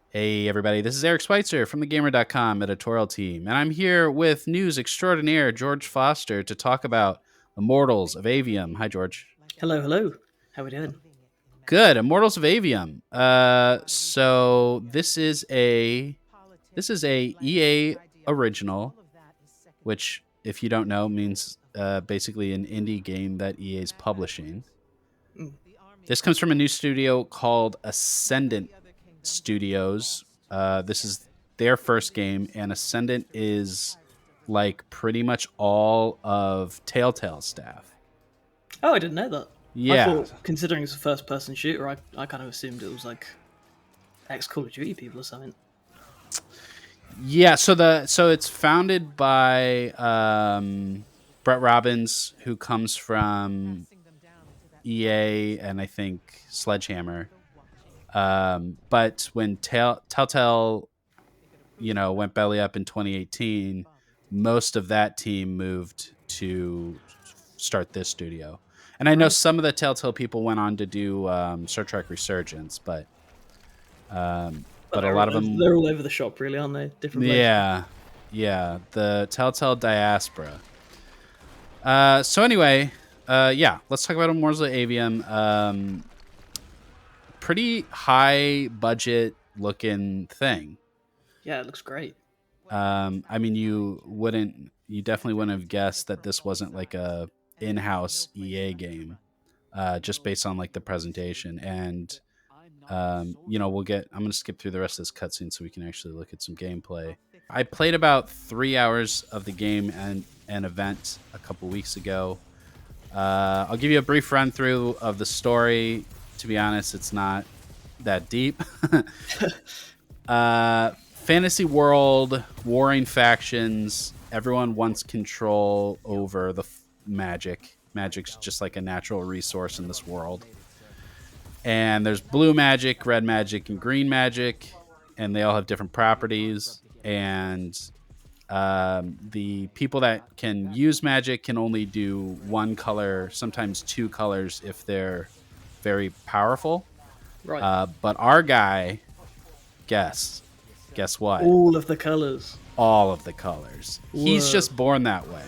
Hey everybody, this is Eric Schweitzer from TheGamer.com editorial team, and I'm here with news extraordinaire George Foster to talk about Immortals of Aveum. Hi, George. Hello, hello. How we doing? Good. Immortals of Aveum. So this is a EA original, which, if you don't know, means basically an indie game that EA is publishing. Mm. This comes from a new studio called Ascendant Studios. This is their first game, and Ascendant is like pretty much all of Telltale staff. Oh, I didn't know that. I Yeah, thought, considering it's a first-person shooter, I kind of assumed it was like ex-Call of Duty people or something. yeah. So it's founded by Brett Robbins, who comes from EA and I think Sledgehammer. But when Telltale, went belly up in 2018, most of that team moved to start this studio. And I know Right. some of the Telltale people went on to do Star Trek Resurgence, But but a lot of them, they're all over the shop, really, aren't they? Different places. yeah, the Telltale diaspora. So anyway, yeah, let's talk about Immortals of Avium. Pretty high budget looking thing. Yeah, it looks great. I mean, you definitely wouldn't have guessed that this wasn't like a in-house EA game, just based on like the presentation. And I'm gonna skip through the rest of this cutscene so we can actually look at some gameplay. I played about 3 hours of the game and an event a couple weeks ago. I'll give you a brief run through of the story. To be honest, it's not that deep. Fantasy world, warring factions. Everyone wants control over the magic. Magic's just like a natural resource in this world. And there's blue magic, red magic, and green magic, and they all have different properties. And the people that can use magic can only do one color, sometimes two colors if they're very powerful. Right. But our guy, guess what? All of the colors. All of the colors. He's Whoa. just born that way.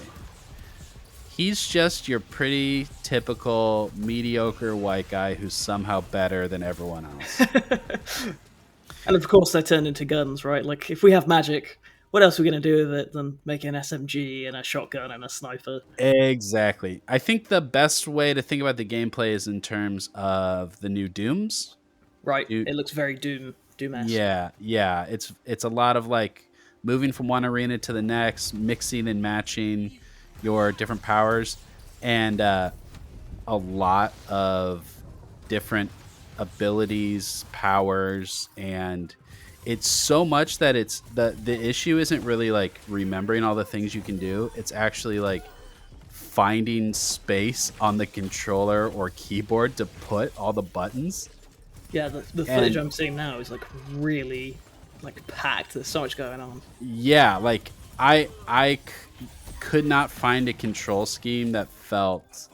He's just your pretty typical mediocre white guy who's somehow better than everyone else. And of course, they're turned into guns, right? Like, if we have magic, what else are we going to do with it than make an SMG and a shotgun and a sniper? Exactly. I think the best way to think about the gameplay is in terms of the new Dooms. Right. Do- It looks very Doom-esque. yeah. It's a lot of like moving from one arena to the next, mixing and matching your different powers, and a lot of different abilities, powers, and it's so much that it's the issue isn't really like remembering all the things you can do. It's actually like finding space on the controller or keyboard to put all the buttons. Yeah, the footage And I'm seeing now is like really like packed. There's so much going on. yeah, like could not find a control scheme that felt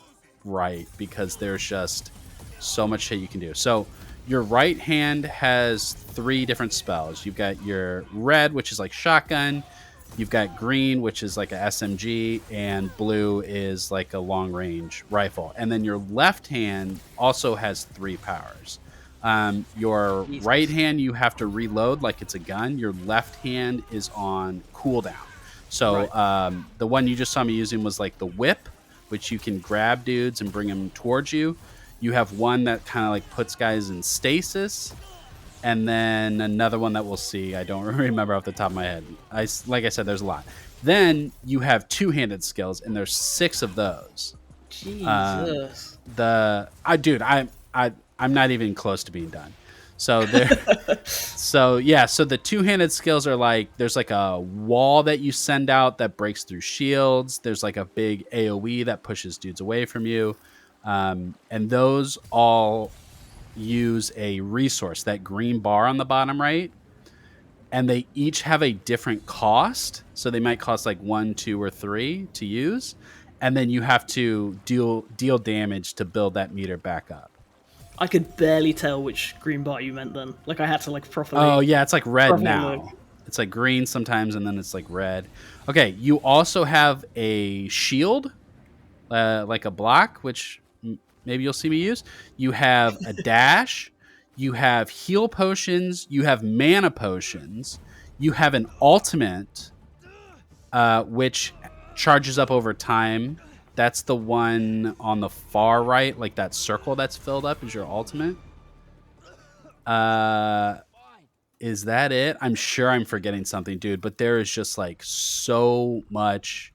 right because there's just so much shit you can do. So your right hand has three different spells. You've got your red, which is like shotgun. You've got green, which is like a SMG, and blue is like a long range rifle. And then your left hand also has three powers. Your right Jesus. hand, you have to reload like it's a gun. Your left hand is on cooldown. So Right. the one you just saw me using was like the whip, which you can grab dudes and bring them towards you. You have one that kind of like puts guys in stasis, and then another one that we'll see. I don't remember off the top of my head. Like I said, there's a lot. Then you have two-handed skills, and there's six of those. Um, Jesus. I'm not even close to being done. So there, so the two-handed skills are like there's like a wall that you send out that breaks through shields. There's like a big AOE that pushes dudes away from you, and those all use a resource, that green bar on the bottom right, and they each have a different cost. So they might cost like 1, 2, or 3 to use, and then you have to deal damage to build that meter back up. I could barely tell which green bar you meant then. Like I had to like Oh properly yeah, it's like red look. now. It's like green sometimes, and then it's like red. Okay, you also have a shield, like a block, which maybe you'll see me use. You have a dash. You have heal potions. You have mana potions. You have an ultimate, which charges up over time. That's the one on the far right, like that circle that's filled up is your ultimate. Uh, is that it? I'm sure I'm forgetting something, dude, but there is just like so much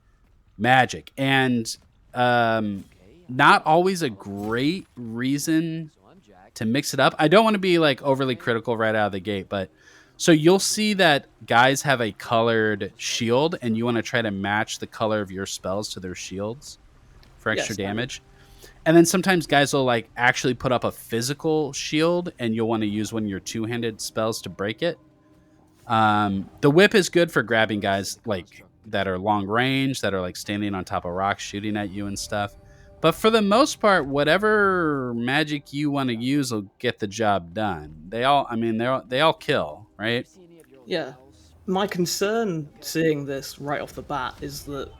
magic and not always a great reason to mix it up. I don't want to be like overly critical right out of the gate, but so you'll see that guys have a colored shield and you want to try to match the color of your spells to their shields for Yeah, extra standard. damage. And then sometimes guys will like actually put up a physical shield and you'll want to use one of your two-handed spells to break it. The whip is good for grabbing guys like that are long range, that are like standing on top of rocks, shooting at you and stuff. But for the most part, whatever magic you want to use will get the job done. They all, I mean, they all kill, right? Yeah. My concern seeing this right off the bat is that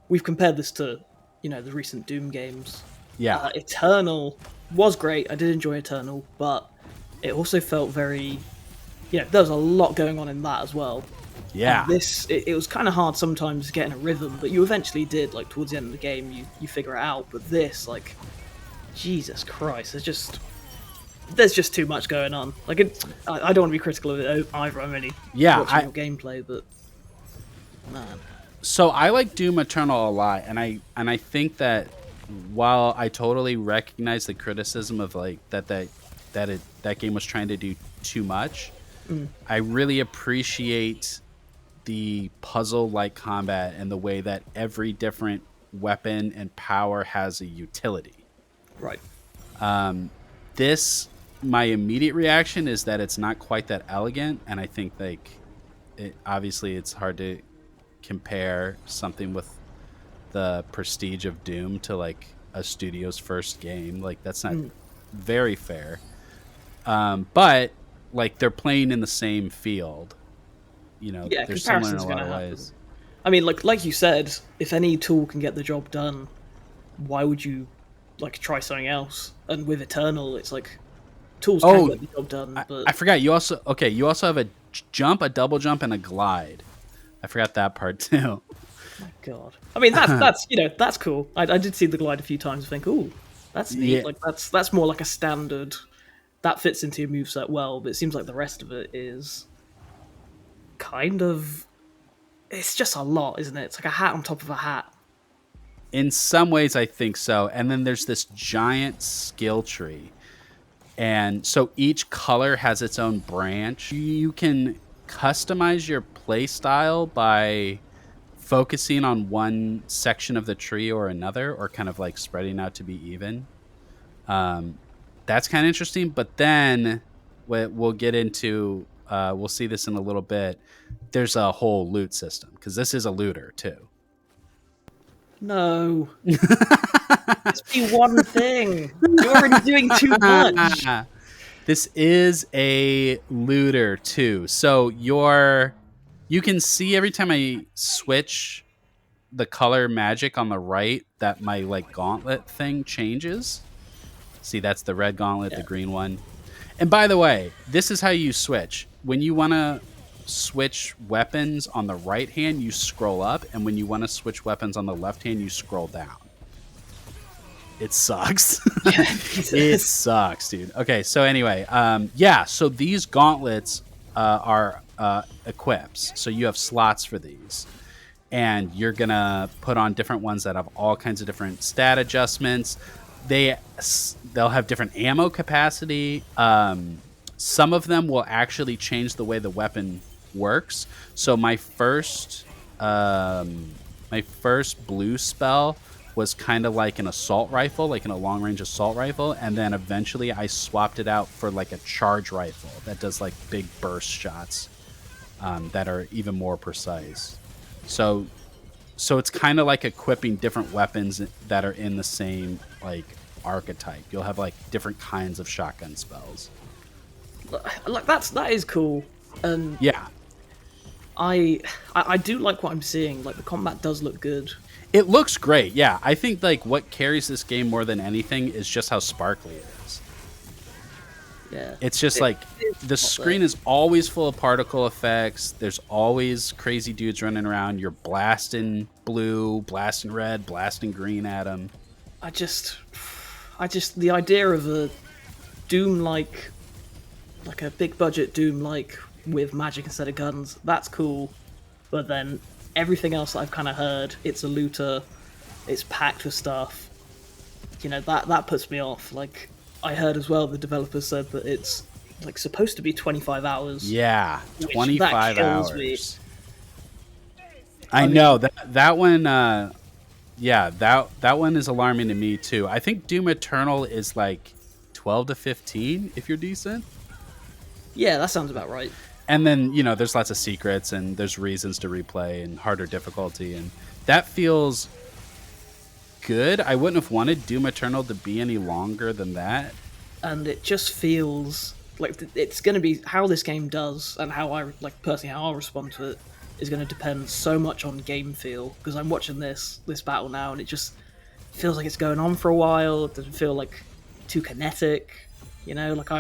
we've compared this to, the recent Doom games. Yeah, Eternal was great. I did enjoy Eternal, but it also felt very, there was a lot going on in that as well. And yeah. this, it was kind of hard sometimes to get in a rhythm, but you eventually did. Like towards the end of the game, you figure it out. But this, like, Jesus Christ, there's just too much going on. Like, I don't want to be critical of it either. I'm only Yeah, watching your gameplay, but man, so I like Doom Eternal a lot, and I think that while I totally recognize the criticism of like that game was trying to do too much, I really appreciate the puzzle like combat and the way that every different weapon and power has a utility. right? This my immediate reaction is that it's not quite that elegant, and I think like obviously it's hard to compare something with the prestige of Doom to like a studio's first game. Like that's not very fair. But like they're playing in the same field. You know, Yeah, they're similar in comparison's a lot gonna of happen. ways. I mean, like you said, if any tool can get the job done, why would you like try something else? And with Eternal, it's like tools can Oh, get the job done, but I forgot. You also have a jump, a double jump, and a glide. I forgot that part too. my God, I mean that's cool. I did see the glide a few times and think, ooh, that's neat. Yeah, Like that's more like a standard that fits into your moveset well, but it seems like the rest of it is kind of it's just a lot, isn't it? It's like a hat on top of a hat. in some ways, I think so. And then there's this giant skill tree. And so each color has its own branch. You can customize your play style by focusing on one section of the tree or another, or kind of like spreading out to be even. Um, that's kind of interesting. But then we'll get into, we'll see this in a little bit. There's a whole loot system because this is a looter too. No, just be one thing. You're already doing too much. This is a looter too. So you can see every time I switch the color magic on the right that my like gauntlet thing changes. See, that's the red gauntlet, the Yeah. green one. And by the way, this is how you switch. When you want to switch weapons on the right hand, you scroll up, and when you want to switch weapons on the left hand, you scroll down. It sucks. Yeah, It sucks, dude. Okay, so anyway, yeah, so these gauntlets are equips. So you have slots for these. And you're going to put on different ones that have all kinds of different stat adjustments. They'll have different ammo capacity. Some of them will actually change the way the weapon works. So my first blue spell was kind of like an assault rifle, like in a long range assault rifle, and then eventually I swapped it out for like a charge rifle that does like big burst shots that are even more precise. So it's kind of like equipping different weapons that are in the same like archetype. You'll have like different kinds of shotgun spells. Like that is cool, and Yeah, I do like what I'm seeing. Like the combat does look good. it looks great. Yeah, I think like what carries this game more than anything is just how sparkly it is. Yeah, It's just like the it's not there. screen is always full of particle effects. There's always crazy dudes running around. You're blasting blue, blasting red, blasting green at them. I just, the idea of a Doom like a big budget Doom like with magic instead of guns, that's cool. But then everything else that I've kind of heard, it's a looter, it's packed with stuff. You know that puts me off. Like I heard as well, the developers said that it's like supposed to be 25 hours. Yeah, Which that 25 kills me. hours. I know that one. Yeah, that one is alarming to me too. I think Doom Eternal is like 12 to 15 if you're decent. Yeah, that sounds about right. And then, there's lots of secrets and there's reasons to replay and harder difficulty, and that feels good. I wouldn't have wanted Doom Eternal to be any longer than that. And it just feels like it's going to be how this game does, and how I like personally how I'll respond to it is going to depend so much on game feel. Because I'm watching this battle now, and it just feels like it's going on for a while. It doesn't feel like too kinetic. Like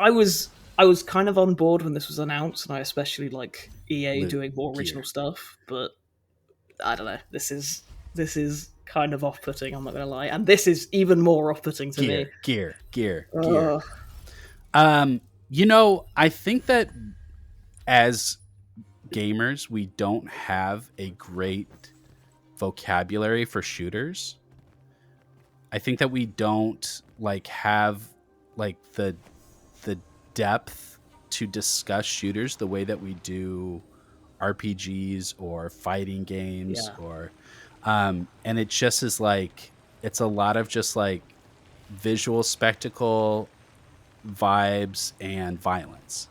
I was kind of on board when this was announced, and I especially like EA doing more original Gear. stuff. But I don't know. This is kind of off-putting. I'm not gonna lie, and this is even more off-putting to me. Gear. Ugh. I think that as gamers, we don't have a great vocabulary for shooters. I think that we don't have the depth to discuss shooters the way that we do RPGs or fighting games, Yeah. or and it just is it's a lot of just visual spectacle, vibes, and violence.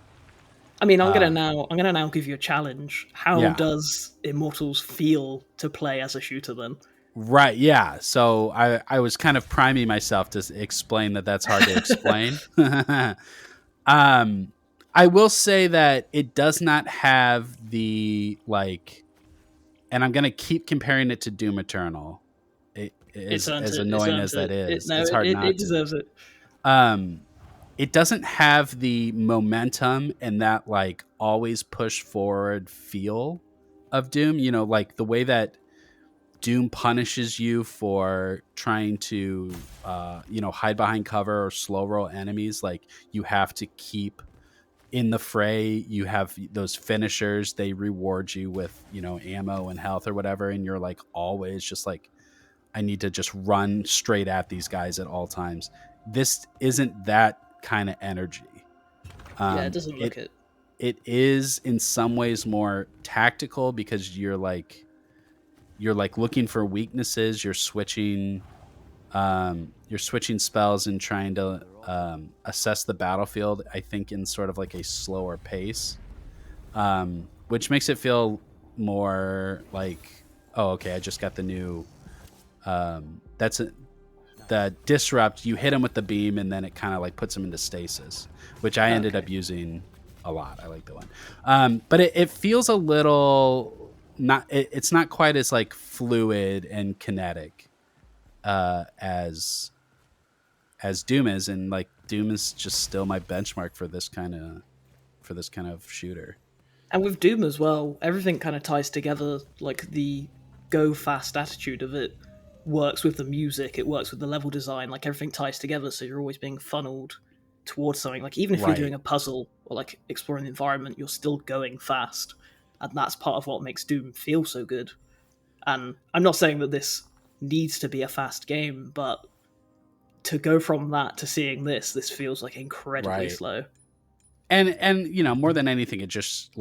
I mean, I'm gonna now give you a challenge. How Yeah. does Immortals feel to play as a shooter then? Right, yeah. So I was kind of priming myself to explain that that's hard to explain. I will say that it does not have the and I'm going to keep comparing it to Doom Eternal. It's earned As it. It's annoying earned as that it. is, No, it's hard not it to. deserves it. It doesn't have the momentum and that always push forward feel of Doom. The way that Doom punishes you for trying to, hide behind cover or slow roll enemies. You have to keep in the fray. You have those finishers. They reward you with, ammo and health or whatever. And you're always just I need to just run straight at these guys at all times. This isn't that kind of energy. Yeah, it doesn't look it. It is in some ways more tactical because you're looking for weaknesses. You're switching spells and trying to assess the battlefield, I think, in sort of a slower pace, which makes it feel more oh, okay, I just got the new the disrupt. You hit him with the beam and then it kind of puts him into stasis, which I ended up using a lot. I like the one, but it feels a little not. It's not quite as fluid and kinetic as Doom is, and Doom is just still my benchmark for this kind of shooter. And with Doom as well, everything kind of ties together. Like the go fast attitude of it works with the music, it works with the level design. Everything ties together, so you're always being funneled towards something. Even if you're doing a puzzle or exploring the environment, you're still going fast, and that's part of what makes Doom feel so good. And I'm not saying that this needs to be a fast game, but to go from that to seeing this feels incredibly slow. And more than anything, it just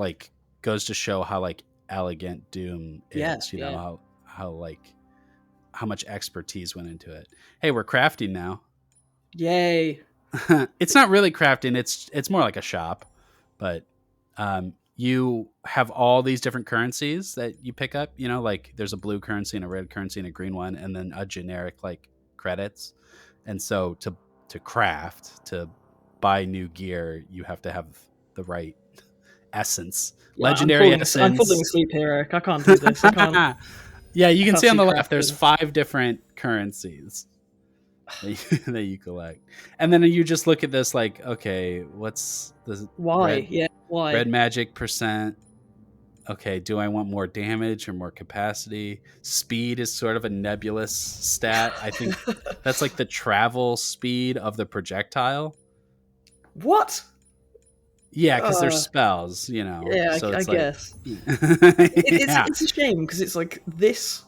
goes to show how elegant Doom is. How much expertise went into it. Hey, we're crafting now. Yay! It's not really crafting. It's more like a shop, but you have all these different currencies that you pick up. There's a blue currency and a red currency and a green one, and then a generic credits, and so to craft, to buy new gear, you have to have the right essence, Yeah, legendary I'm falling essence. asleep here, Eric. I can't do this. Yeah, you I can can't see on see the left there's crafting. 5 different currencies that you collect. And then you just look at this like, okay, what's the Why? Yeah, why? red magic percent? Okay, do I want more damage or more capacity? Speed is sort of a nebulous stat. I think that's like the travel speed of the projectile. What? Yeah, because there's Uh, spells, yeah, so I it's like, guess. yeah. It's a shame because it's like this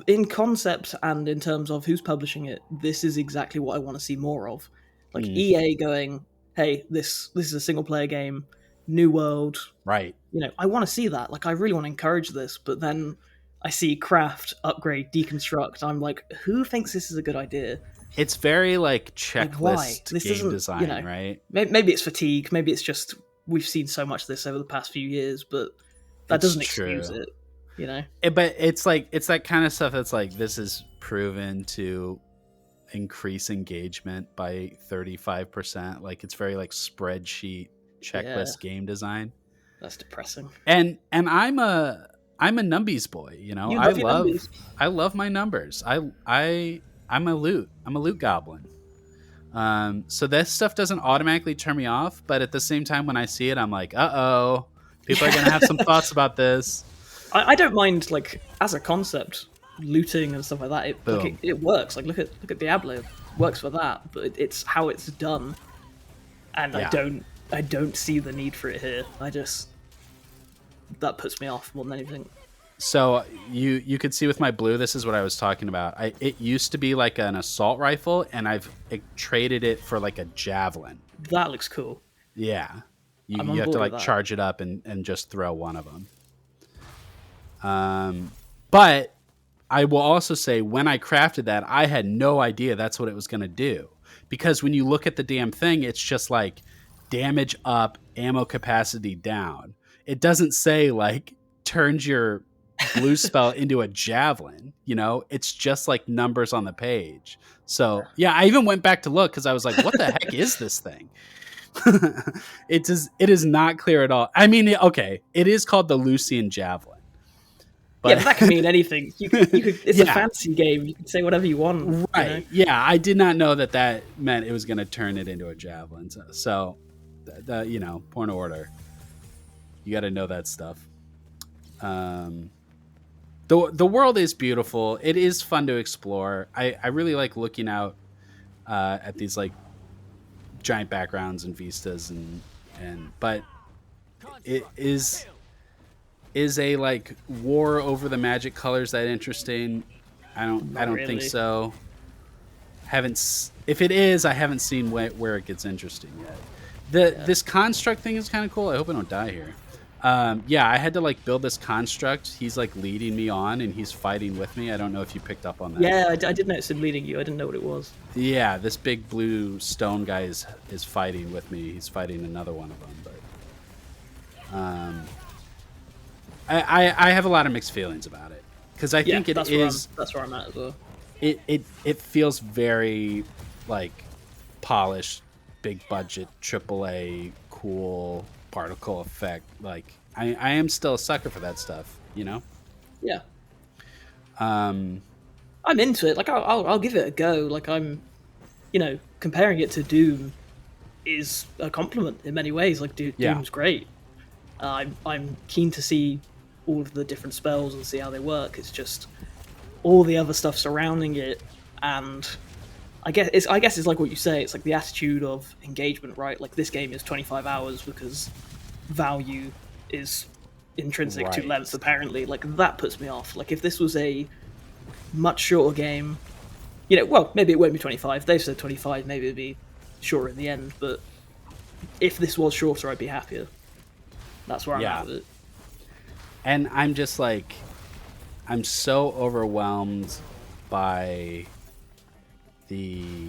in concept and in terms of who's publishing it. This is exactly what I want to see more of. Like Mm, EA going, "Hey, this is a single player game, new world." right. I want to see that. Like, I really want to encourage this, but then I see craft, upgrade, deconstruct. I'm like, who thinks this is a good idea? It's very like Like, why? checklist This game doesn't, design, right? maybe it's fatigue. Maybe it's just we've seen so much of this over the past few years, but that It's doesn't excuse true. it. But it's like it's that kind of stuff that's like this is proven to increase engagement by 35%. Like it's very like spreadsheet Yeah, checklist game design. that's depressing. And I'm a numbies boy, You love your numbers. I love my numbers. I'm a loot goblin. So this stuff doesn't automatically turn me off, but at the same time when I see it, I'm like, uh-oh, people are gonna have some thoughts about this. I don't mind like as a concept looting and stuff like that. Boom. It works. Like look at Diablo, it works for that. But it's how it's done, and Yeah. I don't see the need for it here. That puts me off more than anything. So you could see with my blue, this is what I was talking about. It used to be like an assault rifle, and I've traded it for like a javelin. That looks cool. Yeah, I'm you on have to board with like that. charge it up and just throw one of them. But I will also say when I crafted that, I had no idea that's what it was going to do, because when you look at the damn thing, it's just like damage up, ammo capacity down. It doesn't say like turns your blue spell into a javelin. It's just like numbers on the page. So yeah, I even went back to look because I was like, what the heck is this thing? It is not clear at all. I mean, okay, it is called the Lucian javelin. Yeah, but that could mean anything. You could. It's a Yeah. fantasy game. You can say whatever you want. Right. Yeah, I did not know that meant it was going to turn it into a javelin. So point of order. You got to know that stuff. The world is beautiful. It is fun to explore. I really like looking out at these like giant backgrounds and vistas but it is a like war over the magic colors that interesting? I don't really. think so. If it is, I haven't seen where it gets interesting yet. This construct thing is kind of cool. I hope I don't die here. Yeah, I had to like build this construct. He's like leading me on, and he's fighting with me. I don't know if you picked up on that. Yeah, I did notice him leading you. I didn't know what it was. Yeah, this big blue stone guy is fighting with me. He's fighting another one of them, but I have a lot of mixed feelings about it because I think that's where I'm at as well. It feels very like polished, big budget, AAA, cool particle effect. Like I am still a sucker for that stuff, Yeah. I'm into it. Like I'll give it a go. Like comparing it to Doom is a compliment in many ways. Like Doom's great. I'm keen to see all of the different spells and see how they work. It's just all the other stuff surrounding it, and I guess it's like what you say. It's like the attitude of engagement, right? Like this game is 25 hours because value is intrinsic to length. Apparently, like that puts me off. Like if this was a much shorter game, well, maybe it won't be 25. They've said 25. Maybe it'd be shorter in the end. But if this was shorter, I'd be happier. That's where I'm at with it. And I'm just like, I'm so overwhelmed by the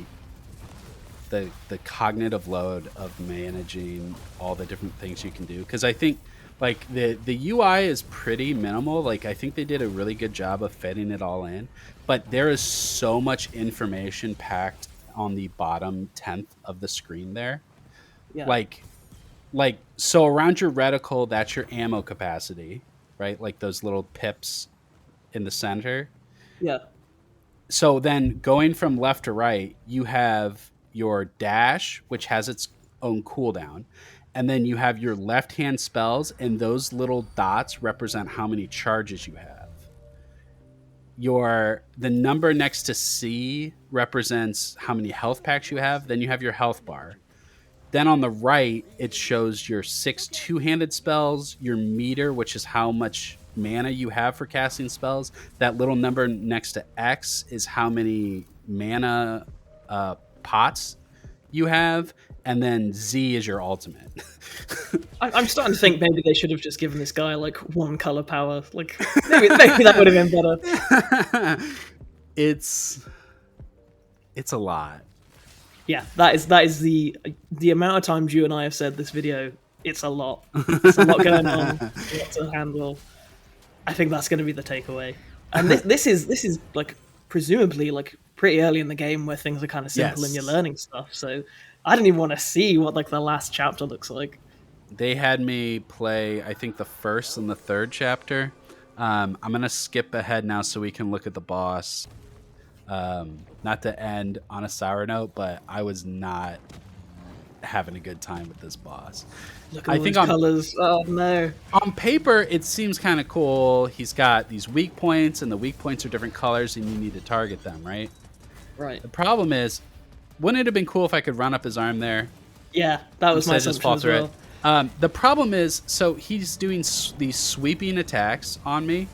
the cognitive load of managing all the different things you can do, because I think like the UI is pretty minimal. Like I think they did a really good job of fitting it all in, but there is so much information packed on the bottom 10th of the screen there. Yeah, Like so around your reticle, that's your ammo capacity, right? Like those little pips in the center. yeah. So then going from left to right, you have your dash, which has its own cooldown. And then you have your left hand spells, and those little dots represent how many charges you have. The number next to C represents how many health packs you have. Then you have your health bar. Then on the right, it shows your 6 two-handed spells, your meter, which is how much mana you have for casting spells. That little number next to X is how many mana pots you have, and then Z is your ultimate. I'm starting to think maybe they should have just given this guy like one color power. Like maybe that would have been better. it's a lot. Yeah, that is the amount of times you and I have said this video. It's a lot. It's a lot going on. A lot to handle. I think that's going to be the takeaway. And this is like presumably like pretty early in the game where things are kind of simple and you're learning stuff. So I didn't even want to see what like the last chapter looks like. They had me play, I think, the first and the third chapter. I'm gonna skip ahead now so we can look at the boss. Not to end on a sour note, but I was not having a good time with this boss. Look at all these colors. Oh no! On paper, it seems kind of cool. He's got these weak points, and the weak points are different colors, and you need to target them, right? Right. The problem is, wouldn't it have been cool if I could run up his arm there? Yeah, that was my assumption as well. The problem is, so he's doing these sweeping attacks on me.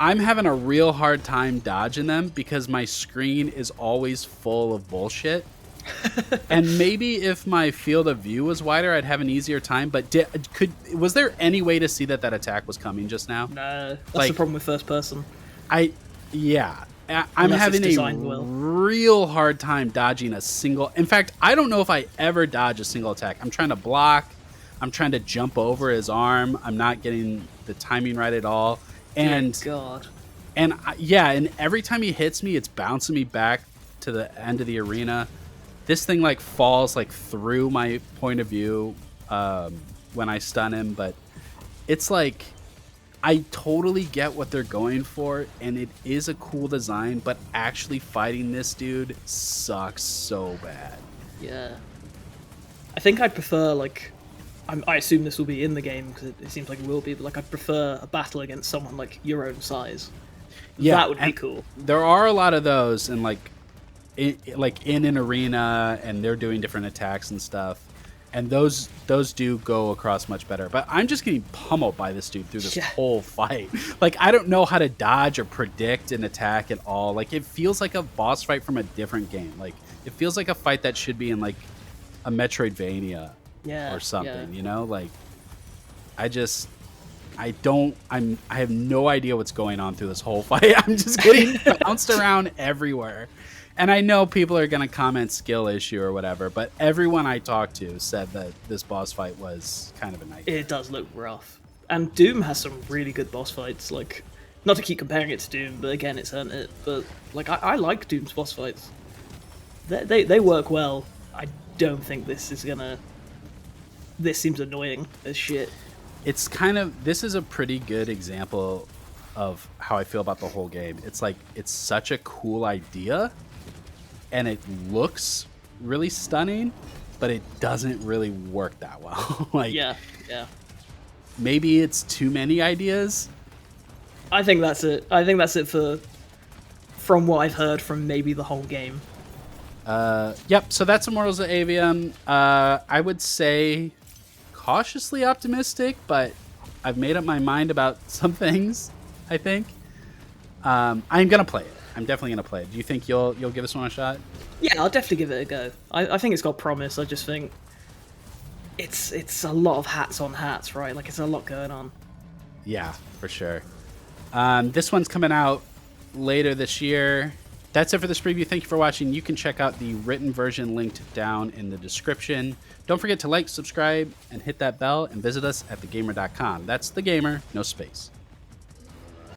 I'm having a real hard time dodging them because my screen is always full of bullshit. And maybe if my field of view was wider, I'd have an easier time. But was there any way to see that attack was coming just now? No, that's the problem with first person. I'm having a real hard time dodging a single. In fact, I don't know if I ever dodge a single attack. I'm trying to block. I'm trying to jump over his arm. I'm not getting the timing right at all. And God. And every time he hits me, it's bouncing me back to the end of the arena. This thing like falls like through my point of view when I stun him, but it's like I totally get what they're going for, and it is a cool design, but actually fighting this dude sucks so bad. Yeah. I think I'd prefer like I assume this will be in the game because it seems like it will be, but like I'd prefer a battle against someone like your own size. Yeah, that would be cool. There are a lot of those, and like in an arena, and they're doing different attacks and stuff, and those do go across much better. But I'm just getting pummeled by this dude through this whole fight. Like I don't know how to dodge or predict an attack at all. Like it feels like a boss fight from a different game. Like it feels like a fight that should be in like a Metroidvania. Or something, you know, like I have no idea what's going on through this whole fight. I'm just getting bounced around everywhere. And I know people are going to comment skill issue or whatever, but everyone I talked to said that this boss fight was kind of a nightmare. It does look rough. And Doom has some really good boss fights, like, not to keep comparing it to Doom, but again, it's earned it. But, like, I like Doom's boss fights. They work well. I don't think this is going to... This seems annoying as shit. This is a pretty good example of how I feel about the whole game. It's like, it's such a cool idea, and it looks really stunning, but it doesn't really work that well. Like, yeah. Maybe it's too many ideas. I think that's it. I think that's it from what I've heard from maybe the whole game. Yep, so that's Immortals of Aveum. I would say cautiously optimistic, but I've made up my mind about some things, I think. I'm going to play it. I'm definitely going to play it. Do you think you'll give this one a shot? Yeah, I'll definitely give it a go. I think it's got promise. I just think it's a lot of hats on hats, right? Like, it's a lot going on. Yeah, for sure. This one's coming out later this year. That's it for this preview. Thank you for watching. You can check out the written version linked down in the description. Don't forget to like, subscribe, and hit that bell, and visit us at thegamer.com. That's The Gamer, no space.